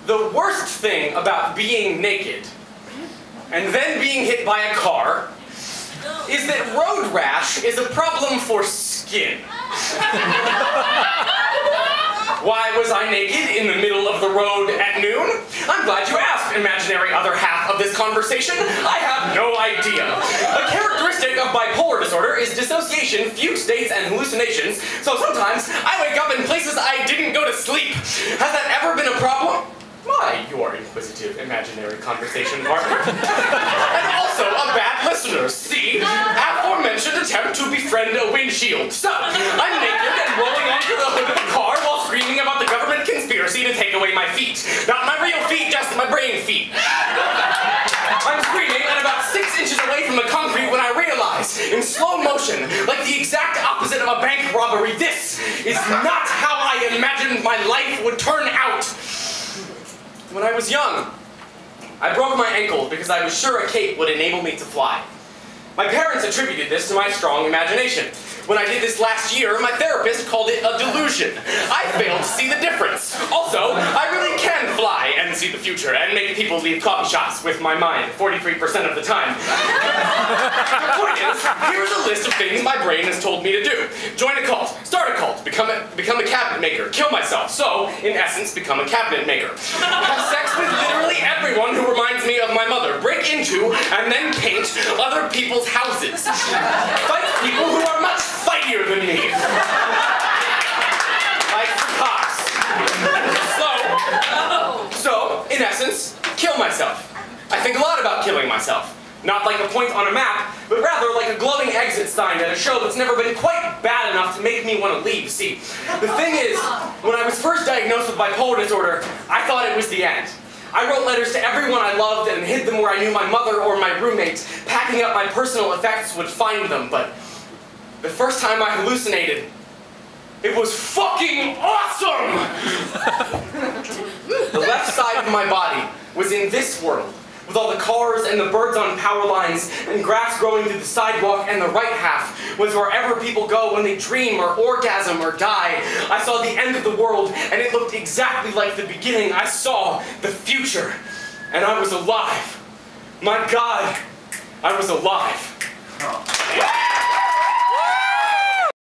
The worst thing about being naked and then being hit by a car is that road rash is a problem for skin. Why was I naked in the middle of the road at noon? I'm glad you asked, imaginary other half of this conversation. I have no idea. A characteristic of bipolar disorder is dissociation, fugue states, and hallucinations, so sometimes I wake up in places I didn't go to sleep. Has that ever been a problem? Why, your inquisitive imaginary conversation partner. And also a bad listener. See? Aforementioned attempt to befriend a windshield. So, I'm naked and rolling onto the hood of a car while screaming about the government conspiracy to take away my feet. Not my real feet, just my brain feet. I'm screaming and about 6 inches away from the concrete when I realize, in slow motion, like the exact opposite of a bank robbery, this is not how I imagined my life would turn out. When I was young, I broke my ankle because I was sure a cape would enable me to fly. My parents attributed this to my strong imagination. When I did this last year, my therapist called it a delusion. I failed to see the difference. Also, I really can fly and see the future and make people leave coffee shops with my mind 43% of the time. The point is, here's a list of things my brain has told me to do. Join a cult, start a cult, become a cabinet maker, kill myself, so, in essence, become a cabinet maker. Have sex with literally everyone who reminds me of my mother, break into, and then paint other people's houses. Fight people who are much fightier than me. Like the cops. So, in essence, kill myself. I think a lot about killing myself. Not like a point on a map, but rather like a glowing exit sign at a show that's never been quite bad enough to make me want to leave. See, the thing is, when I was first diagnosed with bipolar disorder, I thought it was the end. I wrote letters to everyone I loved and hid them where I knew my mother or my roommates, packing up my personal effects, would find them, but the first time I hallucinated, it was fucking awesome! The left side of my body was in this world, with all the cars and the birds on power lines and grass growing through the sidewalk, and the right half was wherever people go when they dream or orgasm or die. I saw the end of the world, and it looked exactly like the beginning. I saw the future, and I was alive. My God, I was alive.